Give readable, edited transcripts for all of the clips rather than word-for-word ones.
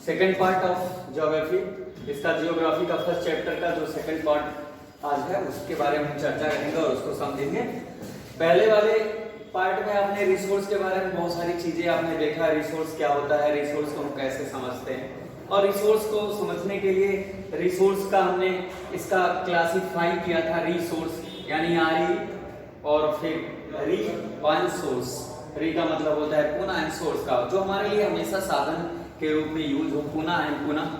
Second part of geography. इसका geography का first chapter का जो सेकंड पार्ट आज है उसके बारे में हम चर्चा करेंगे और उसको समझेंगे। पहले वाले पार्ट में आपने रिसोर्स के बारे में बहुत सारी चीजें आपने देखा, रिसोर्स क्या होता है, रिसोर्स को हम कैसे समझते हैं, और रिसोर्स को समझने के लिए रिसोर्स का हमने इसका क्लासिफाई किया था, रिसोर्स यानी आरी, और फिर री वन सोर्स, री का मतलब होता है पुनः, एंड सोर्स का जो हमारे लिए हमेशा साधन के रूप में यूज हो, पुनः एंड पुनः,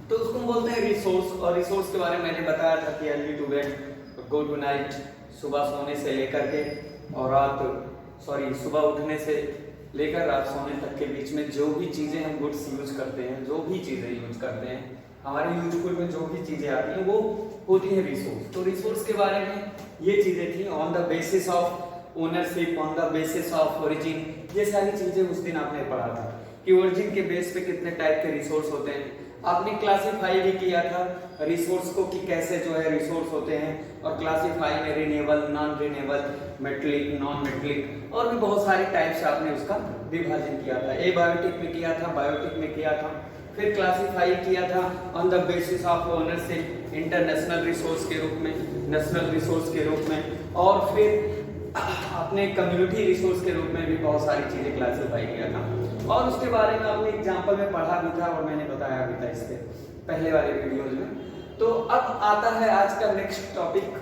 तो उसको हम बोलते हैं रिसोर्स। और रिसोर्स के बारे में मैंने बताया था कि early to bed, go to night, सुबह सोने से लेकर के और सुबह उठने से लेकर रात सोने तक के बीच में जो भी चीजें हम गुड्स यूज करते हैं, जो भी चीजें यूज करते हैं, हमारे यूजफुल में जो भी चीजें आती हैं वो होती है रिसोर्स। तो रिसोर्स के बारे में ये चीजें थी, on the basis of ownership, on the basis of origin, ये सारी चीजें उस दिन आपने पढ़ा था कि ओरिजिन के बेस पे कितने टाइप के रिसोर्स होते हैं। आपने क्लासिफाई भी किया था रिसोर्स को कि कैसे जो है रिसोर्स होते हैं, और क्लासिफाई में renewable, non renewable, metallic, non metallic, और भी बहुत सारे टाइप से आपने उसका विभाजन किया था। एबायोटिक में किया था, बायोटिक में किया था, फिर क्लासिफाई किया था on the basis of ownership, international resource के रूप में, नेशनल रिसोर्स के रूप में, और फिर आपने कम्युनिटी रिसोर्स के रूप में भी बहुत सारी चीजें क्लासिफाई किया था। और उसके बारे में आपने एग्जांपल में पढ़ा भी था और मैंने बताया भी था इसके पहले वाले वीडियोज में। तो अब आता है आज का next topic,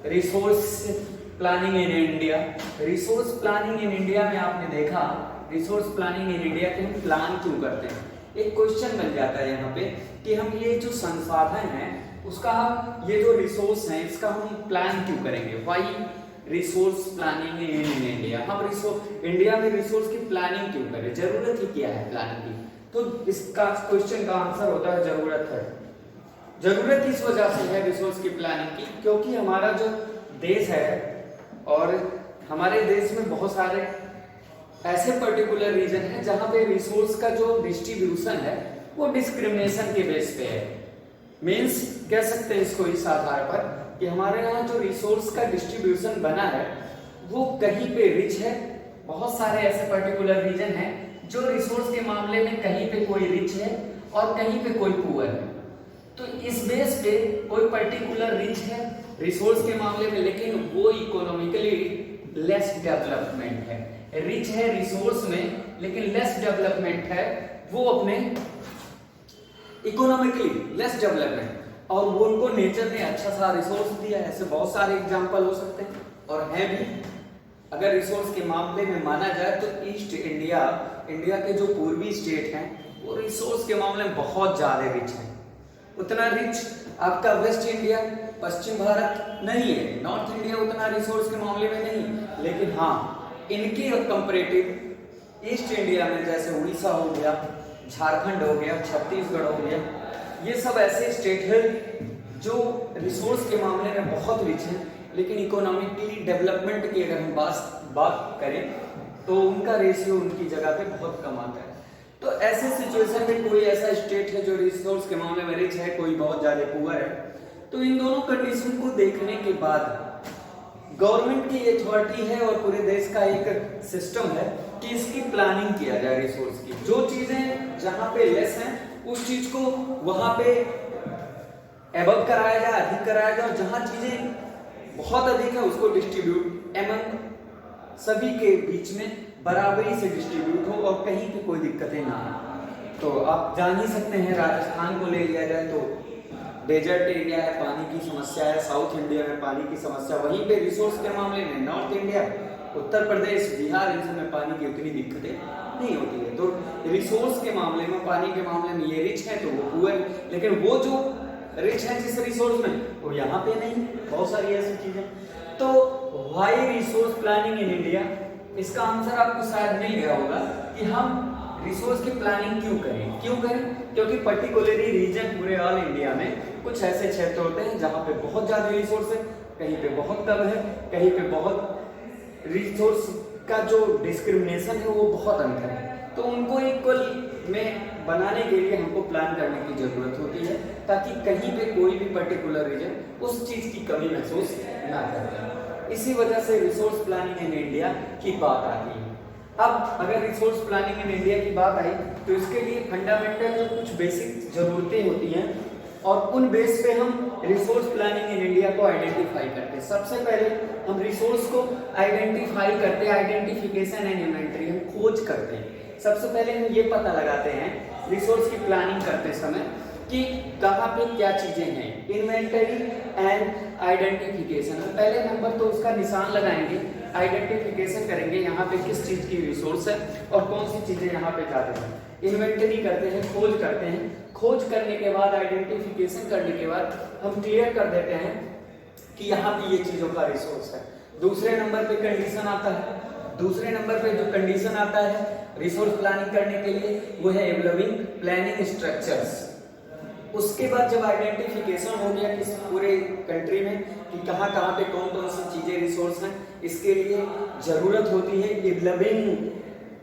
resource planning in India. Resource planning in India में आपने देखा, रिसोर्स प्लानिंग इन इंडिया के हम प्लान क्यों करते हैं, एक क्वेश्चन बन जाता है यहाँ पे कि हम ये जो संसाधन है उसका, हम ये जो रिसोर्स है इसका हम प्लान क्यों करेंगे, why resource planning in India. हम इंडिया में रिसोर्स की प्लानिंग क्यों करें, जरूरत ही क्या है प्लानिंग की। तो इसका क्वेश्चन का आंसर होता है जरूरत है। जरूरत इस वजह से है रिसोर्स की प्लानिंग की क्योंकि हमारा जो देश है और हमारे देश में बहुत सारे ऐसे पर्टिकुलर रीजन है जहां पे रिसोर्स का जो डिस्ट्रीब्यूशन है वो डिस्क्रिमिनेशन के बेस पे है। मींस कह सकते हैं इसको इस आधार पर कि हमारे यहाँ जो रिसोर्स का डिस्ट्रीब्यूशन बना है वो कहीं पे रिच है, बहुत सारे ऐसे पर्टिकुलर रीजन है जो रिसोर्स के मामले में कहीं पे कोई रिच है और कहीं पे कोई पुअर है। तो इस बेस पे कोई पर्टिकुलर रिच है रिसोर्स के मामले में, लेकिन वो इकोनॉमिकली लेस डेवलपमेंट है, रिच है रिसोर्स में लेकिन लेस डेवलपमेंट है, वो अपने इकोनॉमिकली लेस डेवलपमेंट, और वो उनको नेचर ने अच्छा सा रिसोर्स दिया है। ऐसे बहुत सारे एग्जांपल हो सकते हैं और हैं भी। अगर रिसोर्स के मामले में माना जाए तो ईस्ट इंडिया, इंडिया के जो पूर्वी स्टेट हैं वो रिसोर्स के मामले में बहुत ज्यादा रिच है। उतना रिच आपका वेस्ट इंडिया, पश्चिम भारत नहीं है, नॉर्थ इंडिया उतना रिसोर्स के मामले में नहीं, लेकिन हाँ इनके कंपैरेटिव ईस्ट इंडिया में जैसे उड़ीसा हो गया, झारखंड हो गया, छत्तीसगढ़ हो गया, ये सब ऐसे स्टेट है जो रिसोर्स के मामले में बहुत रिच है, लेकिन इकोनॉमिकली डेवलपमेंट की अगर हम बात करें तो उनका रेशियो उनकी जगह पे बहुत कम आता है। तो ऐसे सिचुएशन में कोई ऐसा स्टेट है जो रिसोर्स के मामले में रिच है, कोई बहुत ज्यादा पुअर है, तो इन दोनों कंडीशन को देखने के बाद गवर्नमेंट की अथॉरिटी है और पूरे देश का एक सिस्टम है कि इसकी प्लानिंग किया जाए रिसोर्स की। जो चीजें जहां पे लेस हैं उस चीज को वहां पे एबव कराया जाए, अधिक कराया जाए, और जहां चीजें बहुत अधिक है उसको डिस्ट्रीब्यूट एमंग सभी के बीच में बराबरी से डिस्ट्रीब्यूट हो और कहीं पे कोई दिक्कतें ना हो। तो आप जान ही सकते हैं, राजस्थान को ले लिया जाए तो डेजर्ट एरिया है, पानी की समस्या है, साउथ इंडिया में पानी की समस्या, वहीं पे रिसोर्स के मामले में नॉर्थ इंडिया, उत्तर प्रदेश, बिहार, इन सब में पानी की उतनी दिक्कतें नहीं होती है। तो रिसोर्स के मामले में, पानी के मामले में ये रिच है तो वो पुअर, लेकिन वो जो रिच है जिस रिसोर्स में वो यहाँ पे नहीं, बहुत सारी ऐसी चीजें। तो why resource planning in India, इसका आंसर आपको शायद मिल गया होगा कि हम रिसोर्स की प्लानिंग क्यों करें, क्योंकि पर्टिकुलरली रीजन पूरे ऑल इंडिया में कुछ ऐसे क्षेत्र होते हैं जहाँ पे बहुत ज्यादा रिसोर्स है, कहीं पे बहुत कम है, कहीं पे बहुत रिसोर्स का जो डिस्क्रिमिनेशन है वो बहुत अंतर है। तो उनको इक्वल में बनाने के लिए हमको प्लान करने की जरूरत होती है ताकि कहीं पे कोई भी पर्टिकुलर रीजन उस चीज की कमी महसूस ना करे। इसी वजह से रिसोर्स प्लानिंग इन इंडिया की बात आती है। अब अगर रिसोर्स प्लानिंग इन इंडिया की बात आई तो इसके लिए फंडामेंटल जो कुछ बेसिक जरूरतें होती हैं और उन बेस पे हम रिसोर्स प्लानिंग इन इंडिया को आइडेंटिफाई करते हैं। सबसे पहले हम रिसोर्स को आइडेंटिफाई करते हैं, आइडेंटिफिकेशन एंड इन्वेंटरी, हम खोज करते हैं। सबसे पहले हम ये पता लगाते हैं रिसोर्स की प्लानिंग करते समय कि कहाँ पे क्या चीजें हैं, इन्वेंटरी एंड आइडेंटिफिकेशन। पहले नंबर तो उसका निशान लगाएंगे, आइडेंटिफिकेशन करेंगे यहाँ पे किस चीज की रिसोर्स है और कौन सी चीजें यहाँ पे ज्यादा हैं। इन्वेंटरी करते हैं, खोज करते हैं, खोज करने के बाद आइडेंटिफिकेशन करने के बाद हम क्लियर कर देते हैं कि यहाँ पे ये चीजों का रिसोर्स है। दूसरे नंबर पे कंडीशन आता है, दूसरे नंबर पे जो कंडीशन आता है रिसोर्स प्लानिंग करने के लिए वो है एवलविंग प्लानिंग स्ट्रक्चर्स। उसके बाद जब आइडेंटिफिकेशन हो गया कि पूरे कंट्री में कि कहाँ कहाँ पे कौन कौन सी चीजें रिसोर्स हैं, इसके लिए जरूरत होती है डेवलपिंग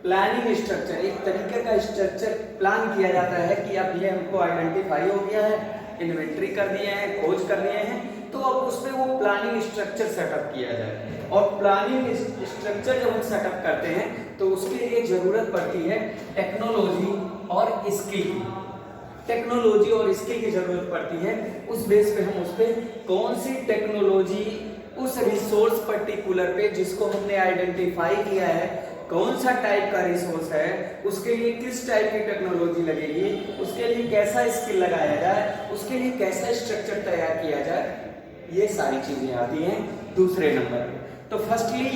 प्लानिंग स्ट्रक्चर। एक तरीके का स्ट्रक्चर प्लान किया जाता है कि अब ये हमको आइडेंटिफाई हो गया है, इन्वेंटरी कर दिए हैं, खोज कर दिए हैं, तो अब उस पर वो प्लानिंग स्ट्रक्चर सेटअप किया जाए। और प्लानिंग स्ट्रक्चर जब हम सेटअप करते हैं तो उसके लिए जरूरत पड़ती है टेक्नोलॉजी और स्किल की। टेक्नोलॉजी और स्किल की जरूरत पड़ती है। उस बेस पे हम उस पे कौन सी टेक्नोलॉजी उस रिसोर्स पर्टिकुलर पे जिसको हमने आइडेंटिफाई किया है, कौन सा टाइप का रिसोर्स है, उसके लिए किस टाइप की टेक्नोलॉजी लगेगी, उसके लिए कैसा स्किल लगाया जाए, उसके लिए कैसा स्ट्रक्चर तैयार किया जाए, ये सारी चीजें आती हैं दूसरे नंबर पे। तो फर्स्टली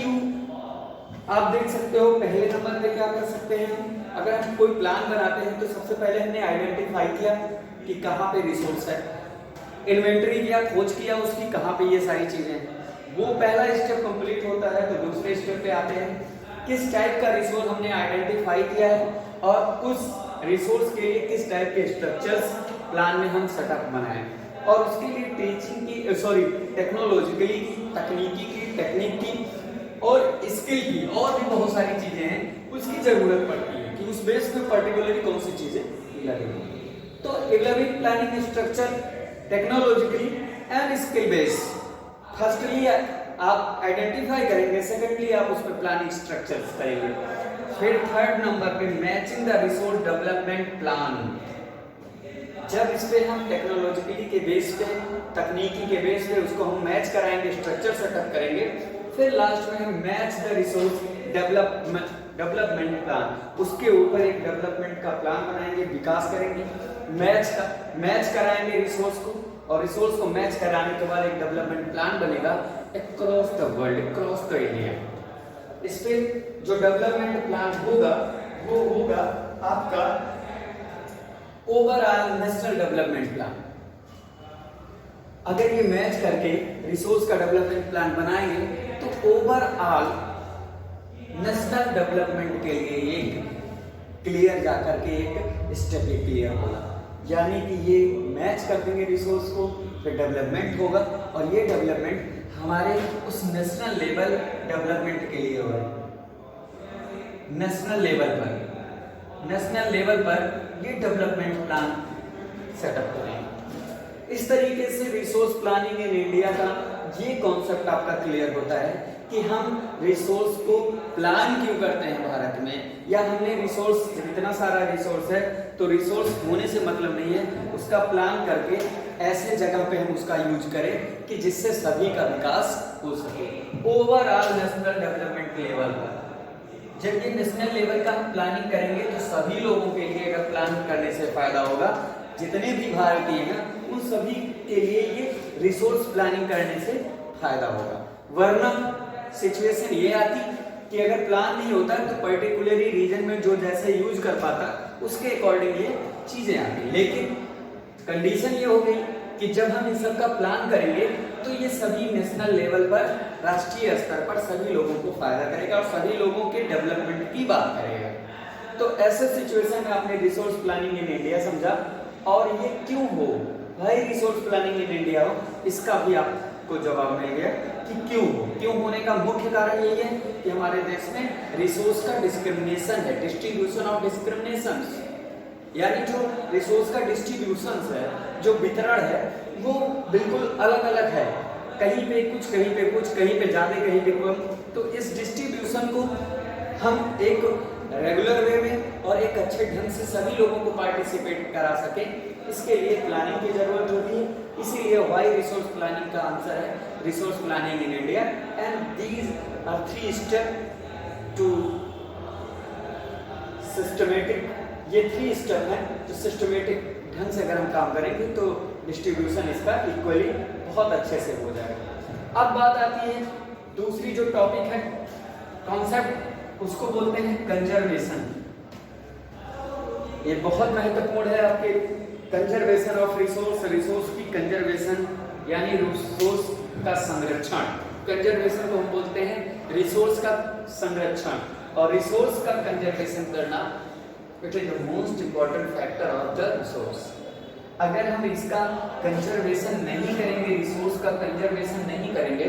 आप देख सकते हो पहले नंबर पे क्या कर सकते हैं, अगर हम कोई प्लान बनाते हैं तो सबसे पहले हमने आइडेंटिफाई किया कि कहाँ पे रिसोर्स है, इन्वेंटरी किया, खोज किया उसकी कहाँ पे ये सारी चीजें हैं। वो पहला स्टेप कंप्लीट होता है तो दूसरे स्टेप पे आते हैं किस टाइप का रिसोर्स हमने आइडेंटिफाई किया है और उस रिसोर्स के लिए किस टाइप के स्ट्रक्चर्स प्लान में हम सेटअप बनाएं, और उसके लिए टीचिंग की टेक्नोलॉजिकली तकनीकी की टेक्निक की और स्किल की और भी बहुत सारी चीजें हैं उसकी जरूरत पड़ती है कि उस बेस में पर्टिकुलरली कौन सी चीजें लगेंगी। तो developing planning structure technologically and skill base, firstly आप आइडेंटिफाई करेंगे, सेकेंडली आप उस पर प्लानिंग स्ट्रक्चर्स करेंगे, फिर थर्ड नंबर पे matching the resource development plan. जब इस पे हम टेक्नोलॉजिकली के बेस पे, तकनीकी के बेस पे उसको हम मैच कराएंगे, स्ट्रक्चर सेटअप करेंगे, फिर लास्ट में हम match the resource development plan, उसके ऊपर एक डेवलपमेंट का प्लान बनाएंगे, विकास करेंगे, मैच कराएंगे रिसोर्स को, और रिसोर्स को मैच कराने के बाद एक डेवलपमेंट प्लान बनेगा across the world, across the India. इस पे जो डेवलपमेंट प्लान होगा वो होगा आपका ओवरऑल नेशनल डेवलपमेंट प्लान। अगर ये मैच करके रिसोर्स का डेवलपमेंट प्लान बनाएंगे तो ओवरऑल नेशनल डेवलपमेंट के लिए एक क्लियर जाकर के एक स्टेप क्लियर होगा, यानी कि ये मैच कर देंगे रिसोर्स को, फिर डेवलपमेंट होगा और ये डेवलपमेंट हमारे उस नेशनल लेवल डेवलपमेंट के लिए होगा। नेशनल लेवल पर ये डेवलपमेंट प्लान सेटअप करेंगे। इस तरीके से रिसोर्स प्लानिंग इन इंडिया का ये कॉन्सेप्ट आपका क्लियर होता है कि हम रिसोर्स को प्लान क्यों करते हैं भारत में, या हमने रिसोर्स, इतना सारा रिसोर्स है तो रिसोर्स होने से मतलब नहीं है, उसका प्लान करके ऐसे जगह पे हम उसका यूज करें कि जिससे सभी का विकास हो सके ओवरऑल नेशनल डेवलपमेंट लेवल पर। जब ये नेशनल लेवल का हम प्लानिंग करेंगे तो सभी लोगों के लिए अगर प्लान करने से फायदा होगा, जितने भी भारतीय हैं उन सभी के लिए ये रिसोर्स प्लानिंग करने से फायदा होगा। वरना सिचुएशन ये आती कि अगर प्लान नहीं होता तो पर्टिकुलरली रीजन में जो जैसे यूज कर पाता उसके अकॉर्डिंग ये चीजें आती। लेकिन कंडीशन ये हो गई कि जब हम इन सब का प्लान करेंगे तो ये सभी नेशनल लेवल पर, राष्ट्रीय स्तर पर सभी लोगों को फायदा करेगा और सभी लोगों के डेवलपमेंट की बात करेगा। तो ऐसे सिचुएशन में आपने रिसोर्स प्लानिंग इन इंडिया समझा, और ये क्यों हो भाई रिसोर्स प्लानिंग इन इंडिया हो, इसका भी आपको जवाब मिल गया कि क्यों हो। क्यों होने का मुख्य कारण यही है कि हमारे देश में रिसोर्स का डिस्क्रिमिनेशन है, डिस्ट्रीब्यूशन ऑफ डिस्क्रिमिनेशन, यानी जो रिसोर्स का डिस्ट्रीब्यूशन है, जो वितरण है, वो बिल्कुल अलग अलग है, कहीं पे कुछ, कहीं पे कुछ, कहीं पे ज्यादा, कहीं पे कम। तो इस डिस्ट्रीब्यूशन को हम एक रेगुलर वे में और एक अच्छे ढंग से सभी लोगों को पार्टिसिपेट करा सकें, इसके लिए प्लानिंग की जरूरत होती है। इसीलिए वाई रिसोर्स प्लानिंग का आंसर है resource planning in India. And these are 3 step to systematic, ये 3 स्टेप हैं जो सिस्टमेटिक ढंग से अगर हम काम करेंगे तो डिस्ट्रीब्यूशन इसका इक्वली बहुत अच्छे से हो जाएगा। अब बात आती है दूसरी जो टॉपिक है कॉन्सेप्ट, उसको बोलते हैं कंजर्वेशन। ये बहुत महत्वपूर्ण है आपके कंजर्वेशन ऑफ रिसोर्स, रिसोर्स की कंजर्वेशन यानी रिसोर्स का संरक्षण। कंजर्वेशन को हम बोलते हैं रिसोर्स का संरक्षण, और रिसोर्स का कंजर्वेशन करना it is the most important factor of the resource. अगर हम इसका कंजर्वेशन नहीं करेंगे, रिसोर्स का कंजर्वेशन नहीं करेंगे,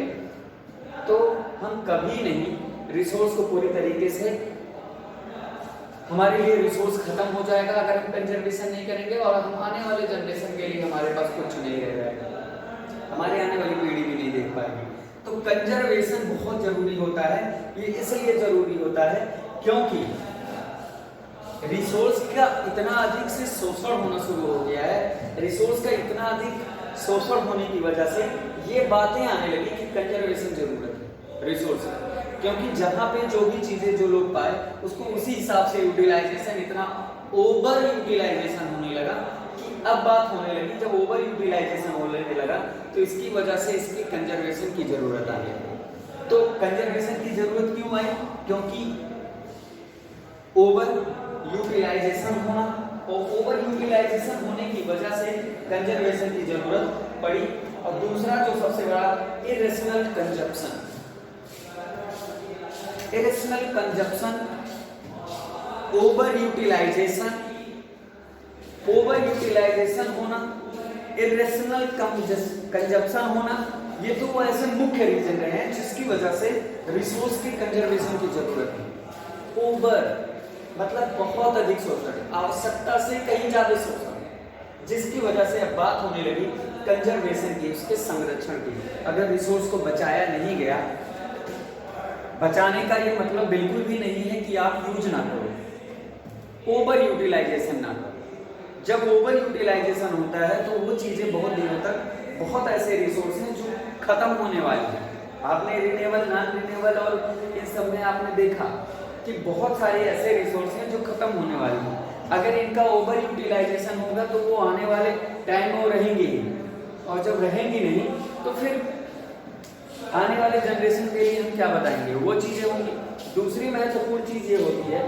तो हम कभी नहीं रिसोर्स को पूरी तरीके से, हमारे लिए रिसोर्स खत्म हो जाएगा अगर हम कंजर्वेशन नहीं करेंगे, और हम आने वाले जनरेशन के लिए हमारे पास कुछ नहीं रह जाएगा, हमारी आने वाली पीढ़ी भी नहीं देख पाएगी। तो कंजर्वेशन बहुत जरूरी होता है। ये इसलिए जरूरी होता है क्योंकि रिसोर्स का इतना अधिक से शोषण होना शुरू हो गया है, रिसोर्स का इतना अधिक शोषण होने की वजह से ये बातें आने लगी कि कंजर्वेशन जरूरत है रिसोर्स का, क्योंकि जहां पे जो भी चीजें जो लोग पाए उसको उसी हिसाब से यूटिलाइजेशन, इतना ओवर यूटिलाइजेशन होने लगा कि अब बात होने लगी, जब ओवर यूटिलाइजेशन होने लगा तो इसकी वजह से इसकी कंजर्वेशन की जरूरत आ गई। तो कंजर्वेशन की जरूरत क्यों आई? क्योंकि ओवर यूटिलाइजेशन होना, और ओवर यूटिलाइजेशन होने की वजह से कंजर्वेशन की जरूरत पड़ी। और दूसरा जो सबसे बड़ा irrational consumption, irrational consumption, over utilisation, over utilisation होना, इरेशनल कंजप्शन होना, ये तो ऐसे मुख्य रीजन रहे हैं जिसकी वजह से रिसोर्स की कंजर्वेशन की जरूरत है। ओवर मतलब बहुत अधिक शोषण, आवश्यकता से कहीं ज्यादा शोषण, जिसकी वजह से अब बात होने लगी कंजर्वेशन की, उसके संरक्षण की। अगर रिसोर्स को बचाया नहीं गया, बचाने का ये मतलब बिल्कुल भी नहीं है कि आप यूज ना करो, ओवर यूटिलाइजेशन ना करो। जब ओवर यूटिलाइजेशन होता है तो वो चीजें बहुत दिनों तक, बहुत ऐसे रिसोर्स हैं जो खत्म होने वाले हैं। आपने रिन्यूएबल, नॉन रिन्यूएबल और इन सब में आपने देखा कि बहुत सारे ऐसे रिसोर्स हैं जो खत्म होने वाले हैं। अगर इनका ओवर यूटिलाइजेशन होगा तो वो आने वाले टाइम में रहेंगे ही, और जब रहेंगी नहीं तो फिर आने वाले जनरेशन के लिए हम क्या बताएंगे, वो चीजें होंगी। दूसरी महत्वपूर्ण चीज ये होती है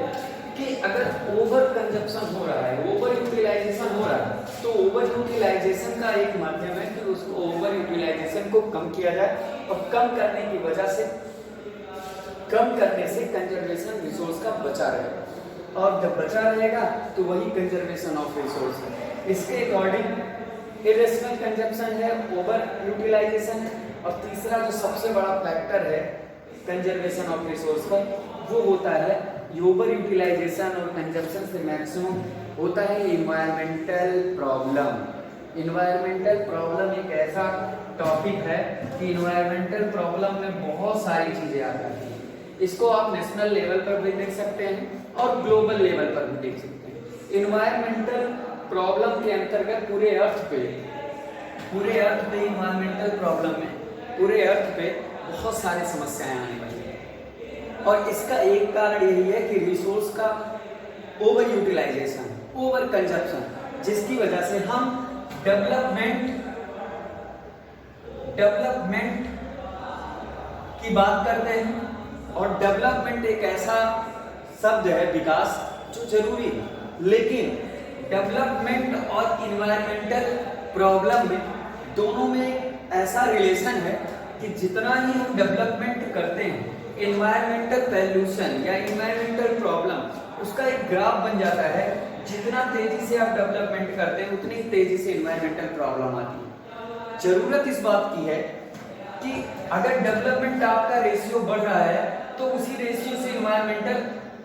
कि अगर ओवर कंजप्शन हो रहा है, ओवर यूटिलाइजेशन हो रहा है, तो ओवर यूटिलाइजेशन का एक माध्यम है कि उसको ओवर यूटिलाइजेशन को कम किया जाए, और कम करने की वजह से, कम करने से कंजर्वेशन रिसोर्स का बचा रहेगा, और जब बचा रहेगा तो वही कंजर्वेशन ऑफ रिसोर्स है। इसके अकॉर्डिंग इरेशनल कंजप्शन है, ओवर यूटिलाइजेशन है, और तीसरा जो सबसे बड़ा फैक्टर है कंजर्वेशन ऑफ रिसोर्स का, वो होता है ओवर यूटिलाइजेशन और कंजप्शन से मैक्सिमम होता है इन्वायरमेंटल प्रॉब्लम। इन्वायरमेंटल प्रॉब्लम एक ऐसा टॉपिक है कि इन्वायरमेंटल प्रॉब्लम में बहुत सारी चीजें आ जाती हैं। इसको आप नेशनल लेवल पर भी देख सकते हैं और ग्लोबल लेवल पर भी देख सकते हैं। इन्वायरमेंटल प्रॉब्लम के अंतर्गत पूरे अर्थ पे इन्वायरमेंटल प्रॉब्लम में पूरे अर्थ पे बहुत सारी समस्याएं आने वाली है, और इसका एक कारण यही है कि रिसोर्स का ओवर यूटिलाइजेशन, ओवर कंजप्शन, जिसकी वजह से हम डेवलपमेंट की बात करते हैं, और डेवलपमेंट एक ऐसा शब्द है, विकास, जो जरूरी है, लेकिन डेवलपमेंट और इन्वायरमेंटल प्रॉब्लम में दोनों में ऐसा रिलेशन है कि जितना ही हम डेवलपमेंट करते हैं, इन्वायरमेंटल पॉल्यूशन या इन्वायरमेंटल प्रॉब्लम, उसका एक ग्राफ बन जाता है। जितना तेजी से आप डेवलपमेंट करते हैं उतनी तेजी से इन्वायरमेंटल प्रॉब्लम आती है। जरूरत इस बात की है कि अगर डेवलपमेंट आपका रेशियो बढ़ रहा है तो उसी रेशियो से इन्वायरमेंटल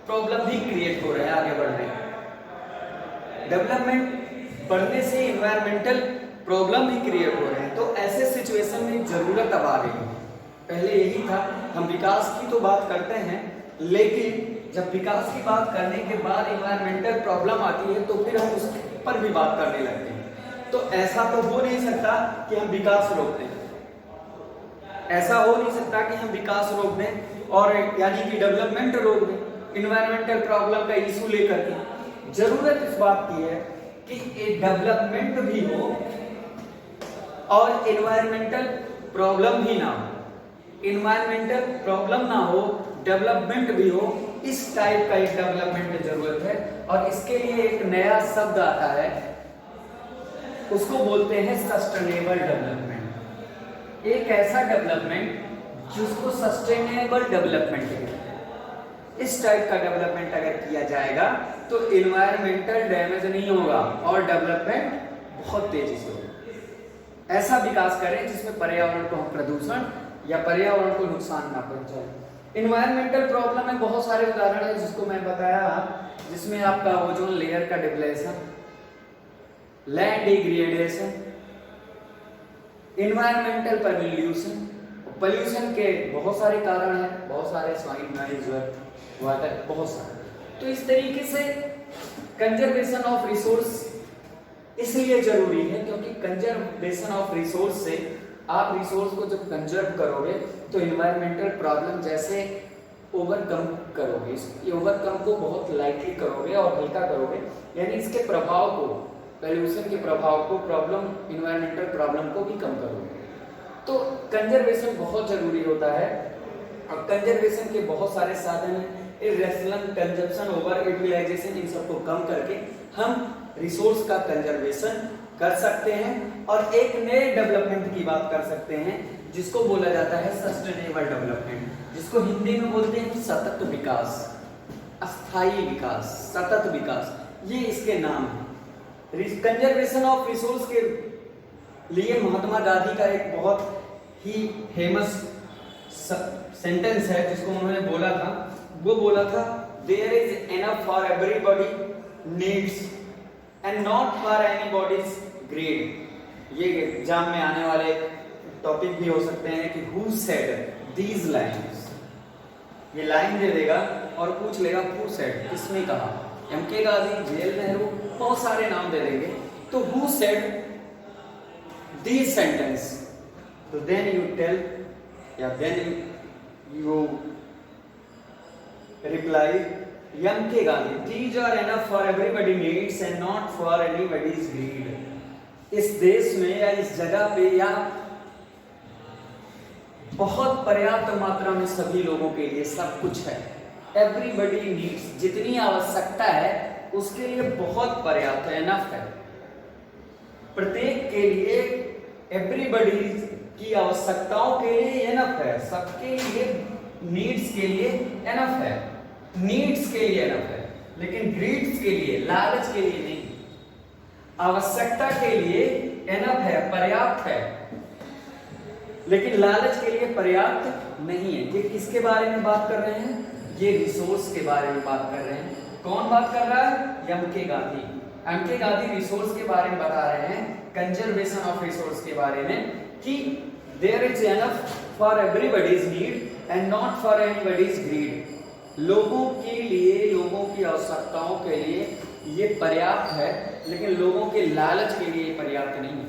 प्रॉब्लम भी क्रिएट हो रहे हैं, आगे बढ़ रहे हैं। डेवलपमेंट बढ़ने से इन्वायरमेंटल प्रॉब्लम भी क्रिएट हो रहे हैं। तो ऐसे सिचुएशन में जरूरत अब आ रही है। पहले यही था, हम विकास की तो बात करते हैं, लेकिन जब विकास की बात करने के बाद एनवायरमेंटल प्रॉब्लम आती है तो फिर हम उस पर भी बात करने लगते हैं। तो ऐसा तो हो नहीं सकता कि हम विकास रोक दें, ऐसा हो नहीं सकता कि हम विकास रोक दें और यानी कि डेवलपमेंट रोक दें एनवायरमेंटल प्रॉब्लम का इशू लेकर के। जरूरत इस बात की है कि एक डेवलपमेंट भी हो और एनवायरमेंटल प्रॉब्लम भी ना हो, एनवायरमेंटल प्रॉब्लम ना हो डेवलपमेंट भी हो, इस टाइप का एक डेवलपमेंट की जरूरत है। और इसके लिए एक नया शब्द आता है, उसको बोलते हैं सस्टेनेबल डेवलपमेंट। एक ऐसा डेवलपमेंट जिसको सस्टेनेबल डेवलपमेंट कहते हैं। इस टाइप का डेवलपमेंट अगर किया जाएगा तो एनवायरमेंटल डैमेज नहीं होगा और डेवलपमेंट बहुत तेजी से होगा। ऐसा विकास करें जिसमें पर्यावरण को हम प्रदूषण या पर्यावरण को नुकसान ना पहुंचाए। एनवायरमेंटल प्रॉब्लम में बहुत सारे उदाहरण है जिसको मैं बताया, जिसमें आपका ओजोन लेयर का depletion, land degradation, environmental pollution. Pollution के बहुत सारे कारण हैं, बहुत सारे स्वाइन नॉइज वाटर, बहुत सारे। तो इस तरीके से कंजर्वेशन ऑफ रिसोर्स इसलिए जरूरी है क्योंकि कंजर्वेशन ऑफ रिसोर्स से आप रिसोर्स को जब कंजर्व करोगे तो एनवायरमेंटल प्रॉब्लम जैसे ओवरकम करोगे, ये ओवरकम को बहुत लाइटली करोगे और हल्का करोगे, यानी इसके प्रभाव को, पॉल्यूशन के प्रभाव को, प्रॉब्लम एनवायरमेंटल प्रॉब्लम को भी कम करोगे। तो कंजर्वेशन बहुत जरूरी होता है और कंजर्वेशन के बहुत सारे साधन हैं। इरेशनल कंजप्शन, ओवर यूटिलाइजेशन, इन सबको कम करके हम रिसोर्स का कंजर्वेशन कर सकते हैं और एक नए डेवलपमेंट की बात कर सकते हैं जिसको बोला जाता है सस्टेनेबल डेवलपमेंट, जिसको हिंदी में बोलते हैं सतत विकास, अस्थायी विकास, सतत विकास, ये इसके नाम है। कंजर्वेशन ऑफ रिसोर्स के लिए महात्मा गांधी का एक बहुत ही फेमस सेंटेंस है जिसको उन्होंने बोला था, वो बोला था there is enough for everybody needs and not for anybody's greed. ये एग्जाम में आने वाले टॉपिक भी हो सकते हैं कि हु सेड दीज लाइन्स, ये लाइन दे देगा और पूछ लेगा हु सेड, किसने कहा, एमके गांधी, जेएल नेहरू, बहुत सारे नाम दे देंगे। तो हु सेड दीज सेंटेंस, तो देन यू टेल या then you reply M K Gandhi, these are enough for everybody needs and not for anybody's greed. इस देश में या इस जगह पे या बहुत पर्याप्त मात्रा में सभी लोगों के लिए सब कुछ है। एवरीबॉडी नीड्स, जितनी आवश्यकता है उसके लिए बहुत पर्याप्त है, एनफ है। प्रत्येक के लिए एवरीबॉडी की आवश्यकताओं के लिए एनफ है, सबके लिए नीड्स के लिए एनफ है, नीड्स के लिए एनफ है, लेकिन ग्रीड्स के लिए, लालच के लिए नहीं। आवश्यकता के लिए एनफ है, पर्याप्त है, लेकिन लालच के लिए पर्याप्त नहीं है। ये किसके बारे में बात कर रहे हैं? ये रिसोर्स के बारे में बात कर रहे हैं। कौन बात कर रहा है? एमके गांधी। एमके गांधी रिसोर्स के बारे में बता रहे हैं, कंजर्वेशन ऑफ रिसोर्स के बारे में, कि there is enough for everybody's need and not for anybody's greed. लोगों के लिए, लोगों की आवश्यकताओं के लिए ये पर्याप्त है, लेकिन लोगों के लालच के लिए पर्याप्त नहीं है।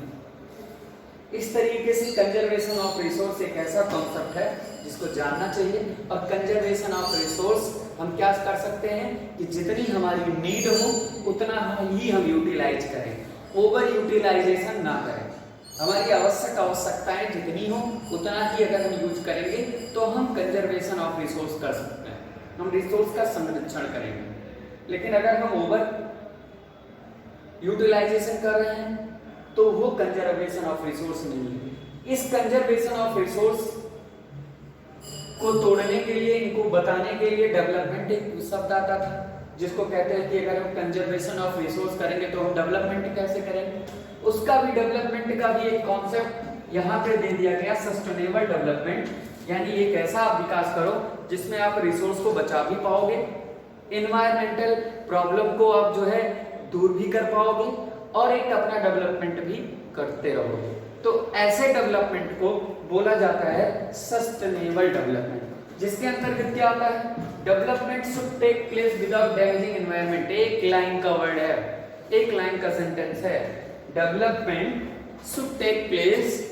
इस तरीके से कंजर्वेशन ऑफ रिसोर्स एक ऐसा कॉन्सेप्ट है जिसको जानना चाहिए। और कंजर्वेशन ऑफ रिसोर्स हम क्या कर सकते हैं कि जितनी हमारी नीड हो उतना ही हम यूटिलाइज करें, ओवर यूटिलाइजेशन ना करें। हमारी आवश्यकताएं जितनी हो उतना ही अगर हम यूज करेंगे तो हम कंजर्वेशन ऑफ रिसोर्स कर सकते हैं, हम रिसोर्स का संरक्षण करेंगे। लेकिन अगर हम ओवर यूटिलाइजेशन कर रहे हैं तो वो कंजर्वेशन ऑफ रिसोर्स नहीं है। इस कंजर्वेशन ऑफ रिसोर्स को तोड़ने के लिए, इनको बताने के लिए डेवलपमेंट एक शब्द आता था जिसको कहते हैं कि अगर हम कंजर्वेशन ऑफ रिसोर्स करेंगे तो हम डेवलपमेंट कैसे करेंगे। उसका भी, डेवलपमेंट का भी एक कॉन्सेप्ट यहाँ पे दे दिया गया, सस्टेनेबल डेवलपमेंट, यानी एक ऐसा आप विकास करो जिसमें आप रिसोर्स को बचा भी पाओगे, एनवायरमेंटल प्रॉब्लम को आप जो है दूर भी कर पाओगे और एक अपना डेवलपमेंट भी करते रहोगे। तो ऐसे डेवलपमेंट को बोला जाता है सस्टेनेबल डेवलपमेंट, जिसके अंतर्गत क्या आता है? Development should take place without damaging environment, एक लाइन का वर्ड है, एक लाइन का सेंटेंस है, development should take place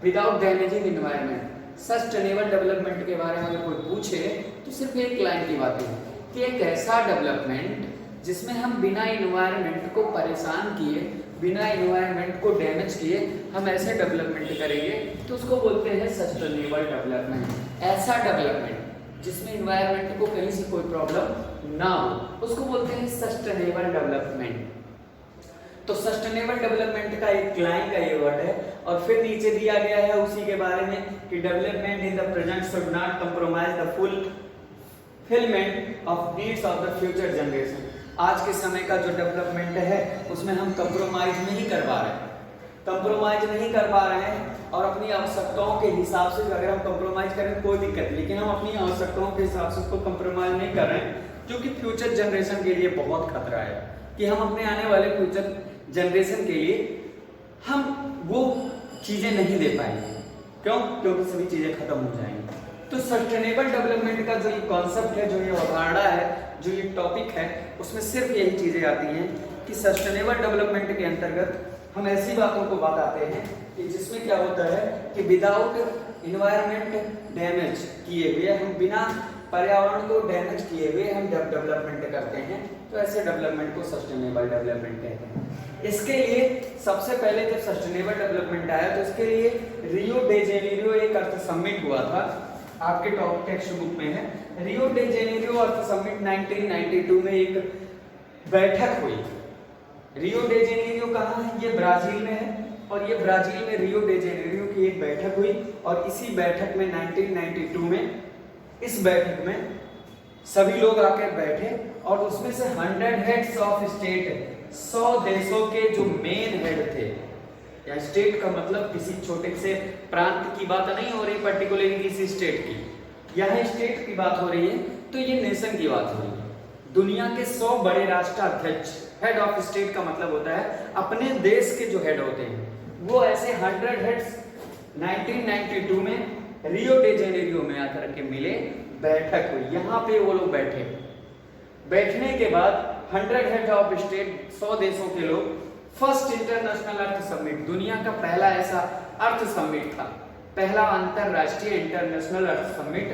without damaging environment. Sustainable development के बारे में अगर कोई पूछे तो सिर्फ एक लाइन की बात है कि एक ऐसा डेवलपमेंट जिसमें हम बिना इन्वायरमेंट को परेशान किए, बिना इन्वायरमेंट को डैमेज किए हम ऐसे डेवलपमेंट करेंगे तो उसको बोलते हैं सस्टेनेबल डेवलपमेंट। ऐसा डेवलपमेंट जिसमें इन्वायरमेंट को कहीं से कोई प्रॉब्लम ना हो उसको बोलते हैं सस्टेनेबल डेवलपमेंट। तो सस्टेनेबल डेवलपमेंट का एक लाइन का ये वर्ड है और फिर नीचे दिया गया है उसी के बारे में कि development in the present should not compromise the fulfilment of needs of the future generation. आज के समय का जो डेवलपमेंट है उसमें हम कंप्रोमाइज नहीं कर पा रहे हैं, कंप्रोमाइज नहीं कर पा रहे हैं और अपनी आवश्यकताओं के हिसाब से अगर हम कंप्रोमाइज करें कोई दिक्कत नहीं, लेकिन हम अपनी आवश्यकताओं के हिसाब से उसको कंप्रोमाइज नहीं कर रहे हैं जो कि फ्यूचर जनरेशन के लिए बहुत खतरा है कि हम अपने आने वाले फ्यूचर जनरेशन के लिए हम वो चीजें नहीं दे पाएंगे। क्यों? क्योंकि सभी चीजें खत्म हो जाएंगी। तो सस्टेनेबल डेवलपमेंट का जो ये कॉन्सेप्ट है, जो ये अवधारणा है, जो ये टॉपिक है, उसमें सिर्फ यही चीजें आती हैं कि सस्टेनेबल डेवलपमेंट के अंतर्गत हम ऐसी बातों को बताते हैं कि जिसमें क्या होता है कि विदाउट इन्वायरमेंट डैमेज किए हुए, हम बिना पर्यावरण को डैमेज किए हुए हम डेवलपमेंट करते हैं, तो ऐसे डेवलपमेंट को सस्टेनेबल डेवलपमेंट कहते हैं। इसके लिए सबसे पहले जब सस्टेनेबल डेवलपमेंट आया तो इसके लिए रियो डे जेनेरियो एक अर्थ समिट हुआ था, आपके टॉप टेक्स्ट बुक में है। रियो डे जेनेरियो अर्थ समिट 1992 में एक बैठक हुई। रियो डे जेनेरियो कहाँ है? ये ब्राजील में है और ये ब्राजील में रियो डे जेनेरियो की एक बैठक हुई और इसी बैठक में 1992 में इस बैठक में सभी लोग आकर बैठे और उसमें से 100 हेड्स ऑफ स्टेट, 100 देशों के जो मेन हेड थे, या स्टेट का मतलब किसी छोटे से प्रांत की बात नहीं हो रही, पर्टिकुलरली किसी स्टेट की, यहाँ स्टेट की बात हो रही है तो ये नेशन की बात हो रही है। दुनिया के 100 बड़े राष्ट्राध्यक्ष, हेड ऑफ स्टेट का मतलब होता है अपने देश के जो हेड होते हैं, वो ऐसे 100 हेड्स 1992 में रियो डे जेनेरियो में आकर के मिले, बैठक हुई, यहाँ पे वो लोग बैठे। बैठने के बाद 100 हेड ऑफ स्टेट, 100 देशों के लोग, फर्स्ट इंटरनेशनल अर्थ समिट, दुनिया का पहला ऐसा अर्थ समिट था, पहला अंतरराष्ट्रीय इंटरनेशनल अर्थ समिट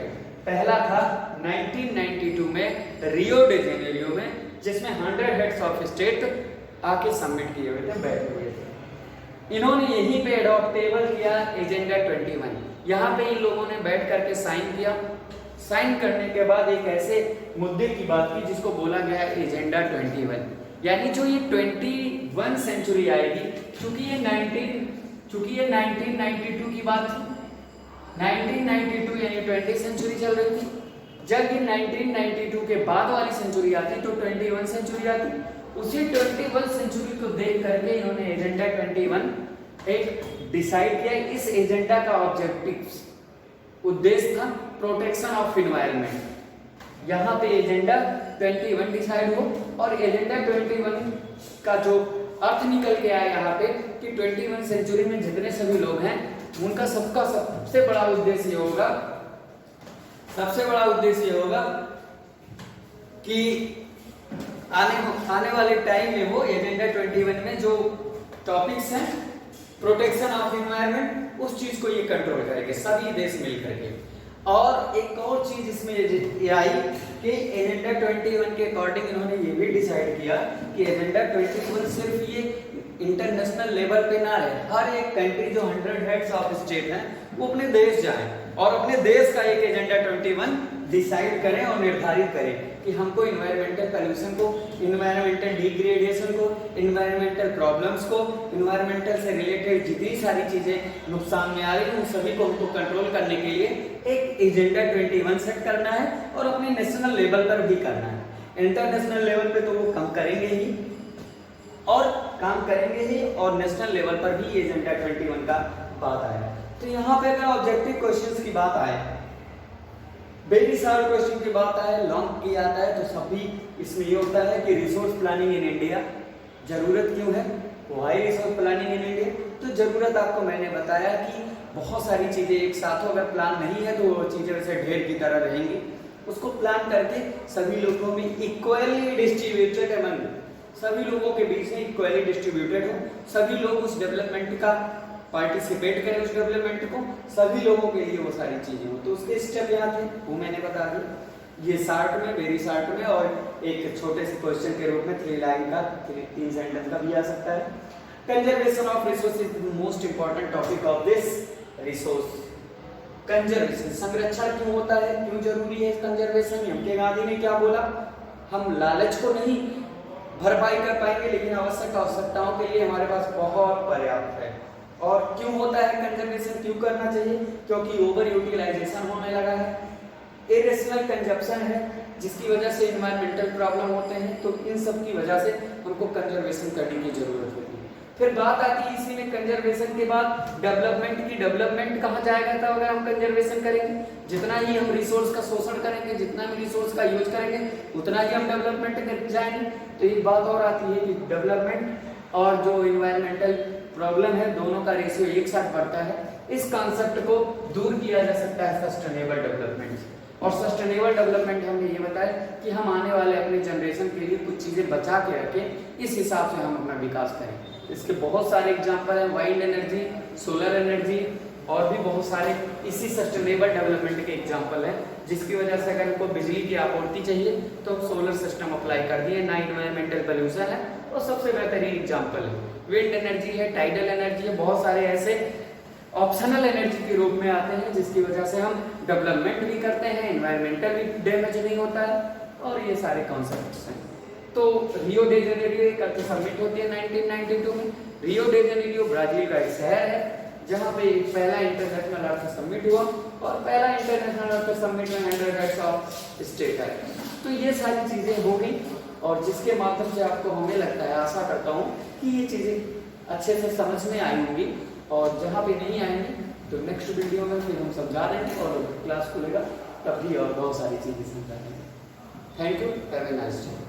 पहला था 1992 में रियो डे जेनेरियो में, जिसमें 100 हेड्स ऑफ स्टेट आके सबमिट किए हुए थे, बैठे हुए थे। इन्होंने यहीं पे एडॉप्टेबल किया एजेंडा 21। यहाँ पे इन लोगों ने बैठ करके साइन किया। साइन करने के बाद एक ऐसे मुद्दे की बात की जिसको बोला गया एजेंडा 21, यानी जो ये 21 सेंचुरी आएगी, चूंकि ये 1992 की बात थी, 1992 यानी 20 सेंचुरी चल रही थी। जब ये 1992 के बाद वाली सेंचुरी आती तो 21 सेंचुरी आती, उसी 21 सेंचुरी को देख करके इन्होंने एजेंडा 21 एक डिसाइड किया। इस एजेंडा का ऑब्जेक्टिव उद्देश्य था प्रोटेक्शन ऑफ इन्वायरमेंट। यहाँ पे एजेंडा 21 डिसाइड हो और एजेंडा 21 का जो अर्थ निकल के आया यहाँ पे कि 21 सेंचुरी में जितने सभी लोग हैं उनका सबका सबसे बड़ा उद्देश्य होगा, सबसे बड़ा उद्देश्य होगा कि आने वाले टाइम में वो एजेंडा 21 में जो टॉपिक्स हैं प्रोटेक्शन ऑफ इन्वायरमेंट, उस चीज को ये कंट्रोल करेंगे सभी देश मिल करके। और एक और चीज इसमें ये आई कि एजेंडा 21 के अकॉर्डिंग इन्होंने ये भी डिसाइड किया कि एजेंडा 21 सिर्फ ये इंटरनेशनल लेवल पे ना रहे, हर एक कंट्री जो 100 हेड्स ऑफ स्टेट हैं वो अपने देश जाएं और अपने देश का एक एजेंडा 21 डिसाइड करें और निर्धारित करें कि हमको इन्वायरमेंटल पोल्यूशन को, इन्वायरमेंटल डिग्रेडेशन को, इन्वायरमेंटल प्रॉब्लम्स को, इन्वायरमेंटल से रिलेटेड जितनी सारी चीजें नुकसान में आ रही हैं उन सभी को हमको कंट्रोल करने के लिए एक एजेंडा 21 सेट करना है और अपने नेशनल लेवल पर भी करना है। इंटरनेशनल लेवल पे तो वो काम करेंगे ही और नेशनल लेवल पर भी एजेंडा 21 का बात आया। तो यहाँ पे अगर ऑब्जेक्टिव क्वेश्चंस की बात आए, वेरी सारे क्वेश्चन की बात आए, लॉन्ग की आता है, तो सभी इसमें ये होता है कि रिसोर्स प्लानिंग इन इंडिया जरूरत क्यों है, why resource planning in India. तो जरूरत आपको मैंने बताया कि बहुत सारी चीजें एक साथ हो, अगर प्लान नहीं है तो वो चीजें वैसे ढेर की तरह रहेंगी, उसको प्लान करके सभी लोगों में इक्वली डिस्ट्रीब्यूटेड अमंग, सभी लोगों के बीच में इक्वली डिस्ट्रीब्यूटेड हो, सभी लोग उस डेवलपमेंट का पार्टिसिपेट करें, उस डेवलपमेंट को, सभी लोगों के लिए वो सारी चीजें हो। तो उसके स्टेप यहाँ थे, वो मैंने बता दिया, ये शार्ट में, वेरी शार्ट में, और एक छोटे से क्वेश्चन के रूप में 3 लाइन का, 3 सेंटेंस का भी आ सकता है। Conservation of resource is the most important topic of this resource. Conservation, संरक्षण क्यों होता है, क्यों जरूरी है कंजर्वेशन? एम के गांधी ने क्या बोला, हम लालच को नहीं भरपाई कर पाएंगे, लेकिन आवश्यकताओं के लिए हमारे पास बहुत पर्याप्त है। और क्यों होता है कंजर्वेशन, क्यों करना चाहिए? क्योंकि ओवर यूटिलाइजेशन होने लगा है, इरेशनल कंजप्शन है, जिसकी वजह से एनवायरमेंटल प्रॉब्लम होते हैं। तो इन सब की वजह से हमको कंजर्वेशन करने की जरूरत होती है। फिर बात आती है इसी में कंजर्वेशन के बाद डेवलपमेंट की। डेवलपमेंट कहाँ जाएगा था अगर हम कंजर्वेशन करेंगे? जितना ही हम रिसोर्स का शोषण करेंगे, जितना भी रिसोर्स का यूज करेंगे, उतना ही हम डेवलपमेंट कर जाएंगे। तो एक बात और आती है कि डेवलपमेंट और जो इन्वायरमेंटल प्रॉब्लम है, दोनों का रेशियो एक साथ बढ़ता है। इस कॉन्सेप्ट को दूर किया जा सकता है सस्टेनेबल डेवलपमेंट से। और सस्टेनेबल डेवलपमेंट हमने ये बताया कि हम आने वाले अपने जनरेशन के लिए कुछ चीजें बचा के रखें, इस हिसाब से हम अपना विकास करें। इसके बहुत सारे एग्जांपल हैं, वाइंड एनर्जी, सोलर एनर्जी, और भी बहुत सारे इसी सस्टेनेबल डेवलपमेंट के एग्जांपल हैं, जिसकी वजह से अगर हमको बिजली की आपूर्ति चाहिए तो हम सोलर सिस्टम अप्लाई कर दिए, ना इन्वायरमेंटल पोल्यूशन है, और सबसे बेहतरीन एग्जाम्पल है। विंड एनर्जी है, टाइडल एनर्जी है, बहुत सारे ऐसे ऑप्शनल एनर्जी के रूप में आते हैं, जिसकी वजह से हम डेवलपमेंट भी करते हैं, एनवायरमेंटल भी डैमेज नहीं होता है, और ये सारे कॉन्सेप्ट्स हैं। तो रियो डे जेनेरियो एक अर्थ समिट होती है 1992 में। रियो डे जेनेरियो ब्राजील का एक शहर है, जहाँ पे एक पहला इंटरनेशनल अर्थ समिट हुआ, और पहला इंटरनेशनल अर्थ समिट में 100 हेड्स ऑफ स्टेट है। तो ये सारी चीजें हो गई, और जिसके माध्यम से आपको, हमें लगता है, आशा करता हूँ कि ये चीजें अच्छे से समझ में आई होंगी। और जहाँ पे नहीं आएंगी तो नेक्स्ट वीडियो में फिर हम समझा देंगे, और क्लास खुलेगा तब भी और बहुत सारी चीजें समझा देंगे। Thank you, have a nice day.